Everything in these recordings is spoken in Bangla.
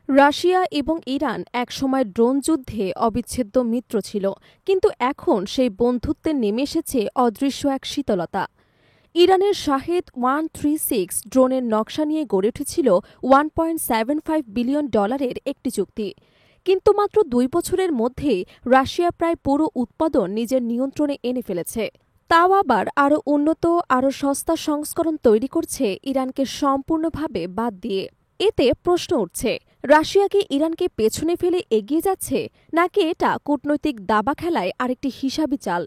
রাশিয়া এবং ইরান একসময় ড্রোন যুদ্ধে অবিচ্ছেদ্য মিত্র ছিল, কিন্তু এখন সেই বন্ধুত্বে নেমে এসেছে অদৃশ্য এক শীতলতা। ইরানের শাহেদ 136 ড্রোনের নকশা নিয়ে গড়ে উঠেছিল $1.75 বিলিয়ন একটি চুক্তি, কিন্তু মাত্র 2 বছরের মধ্যেই রাশিয়া প্রায় পুরো উৎপাদন নিজের নিয়ন্ত্রণে এনে ফেলেছে। তাও আবার আরও উন্নত, আরও সস্তা সংস্করণ তৈরি করছে ইরানকে সম্পূর্ণভাবে বাদ দিয়ে। এতে প্রশ্ন উঠছে, রাশিয়া কি ইরানকে পেছনে ফেলে এগিয়ে যাচ্ছে, নাকি এটা কূটনৈতিক দাবা খেলায় আরেকটি হিসাবি চাল?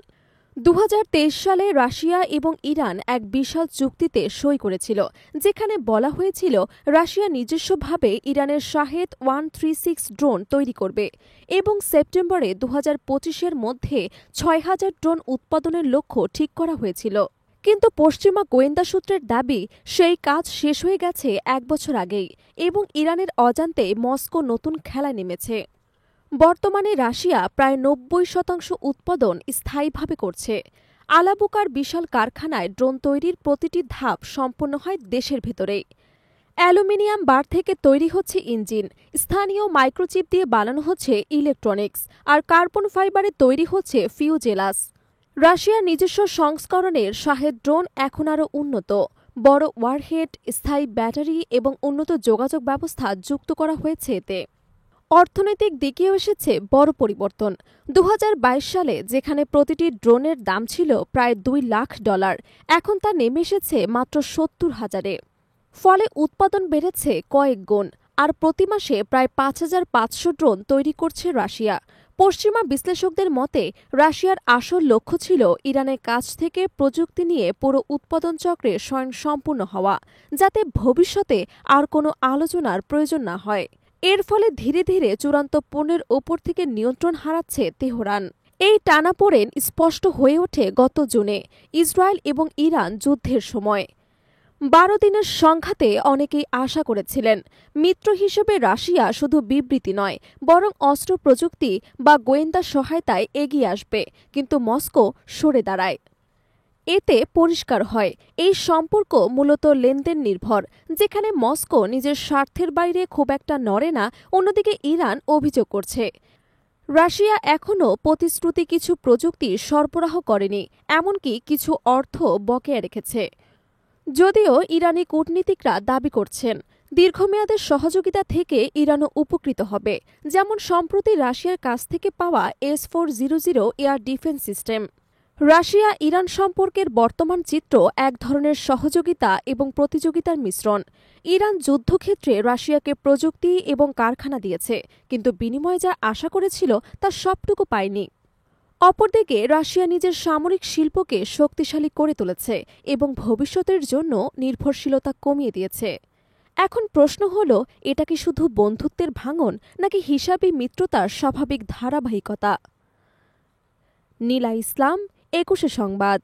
2023 সালে রাশিয়া এবং ইরান এক বিশাল চুক্তিতে সই করেছিল, যেখানে বলা হয়েছিল রাশিয়া নিজস্বভাবে ইরানের শাহেদ 136 ড্রোন তৈরি করবে এবং সেপ্টেম্বরে 2025-এর মধ্যে 6,000 ড্রোন উৎপাদনের লক্ষ্য ঠিক করা হয়েছিল। কিন্তু পশ্চিমা গোয়েন্দা সূত্রের দাবি, সেই কাজ শেষ হয়ে গেছে 1 বছর আগেই এবং ইরানের অজান্তে মস্কো নতুন খেলায় নেমেছে। বর্তমানে রাশিয়া প্রায় 90% উৎপাদন স্থায়ীভাবে করছে। আলাবুকার বিশাল কারখানায় ড্রোন তৈরির প্রতিটি ধাপ সম্পন্ন হয় দেশের ভেতরেই। অ্যালুমিনিয়াম বার থেকে তৈরি হচ্ছে ইঞ্জিন, স্থানীয় মাইক্রোচিপ দিয়ে বানানো হচ্ছে ইলেকট্রনিক্স, আর কার্বন ফাইবারে তৈরি হচ্ছে ফিউজেলাস। রাশিয়ার নিজস্ব সংস্করণের শাহেদ ড্রোন এখন আরও উন্নত, বড় ওয়ারহেড, স্থায়ী ব্যাটারি এবং উন্নত যোগাযোগ ব্যবস্থা যুক্ত করা হয়েছে এতে। অর্থনৈতিক দিকেও এসেছে বড় পরিবর্তন। 2022 সালে যেখানে প্রতিটি ড্রোনের দাম ছিল প্রায় $2 লাখ, এখন তা নেমে এসেছে মাত্র 70,000-এ। ফলে উৎপাদন বেড়েছে কয়েক গুণ, আর প্রতি মাসে প্রায় 5,500 ড্রোন তৈরি করছে রাশিয়া। পশ্চিমা বিশ্লেষকদের মতে, রাশিয়ার আসল লক্ষ্য ছিল ইরানের কাছ থেকে প্রযুক্তি নিয়ে পুরো উৎপাদন চক্রে স্বয়ংসম্পূর্ণ হওয়া, যাতে ভবিষ্যতে আর কোনো আলোচনার প্রয়োজন না হয়। এর ফলে ধীরে ধীরে চূড়ান্ত পণ্যের ওপর থেকে নিয়ন্ত্রণ হারাচ্ছে তেহরান। এই টানাপোড়েন স্পষ্ট হয়ে ওঠে গত জুনে ইসরায়েল এবং ইরান যুদ্ধের সময়। 12 দিনের সংঘাতে অনেকেই আশা করেছিলেন মিত্র হিসেবে রাশিয়া শুধু বিবৃতি নয়, বরং অস্ত্র প্রযুক্তি বা গোয়েন্দা সহায়তায় এগিয়ে আসবে, কিন্তু মস্কো সরে দাঁড়ায়। এতে পরিষ্কার হয় এই সম্পর্ক মূলত লেনদেন নির্ভর, যেখানে মস্কো নিজের স্বার্থের বাইরে খুব একটা নড়ে না। অন্যদিকে ইরান অভিযোগ করছে রাশিয়া এখনও প্রতিশ্রুতি কিছু প্রযুক্তি সরবরাহ করেনি, এমনকি কিছু অর্থ বকেয়া রেখেছে। যদিও ইরানি কূটনীতিকরা দাবি করছেন দীর্ঘমেয়াদের সহযোগিতা থেকে ইরানও উপকৃত হবে, যেমন সম্প্রতি রাশিয়ার কাছ থেকে পাওয়া S-400 air defence system. Russia Iran সম্পর্কের বর্তমান চিত্র এক ধরনের সহযোগিতা এবং প্রতিযোগিতার মিশ্রণ। ইরান যুদ্ধক্ষেত্রে রাশিয়াকে প্রযুক্তি এবং কারখানা দিয়েছে, কিন্তু বিনিময়ে যা আশা করেছিল তার সবটুকু পায়নি। অপরদিকে রাশিয়া নিজের সামরিক শিল্পকে শক্তিশালী করে তুলেছে এবং ভবিষ্যতের জন্য নির্ভরশীলতা কমিয়ে দিয়েছে। এখন প্রশ্ন হল, এটা কি শুধু বন্ধুত্বের ভাঙন, নাকি হিসাবি মিত্রতার স্বাভাবিক ধারাবাহিকতা? নীলা ইসলাম, 21 সংবাদ।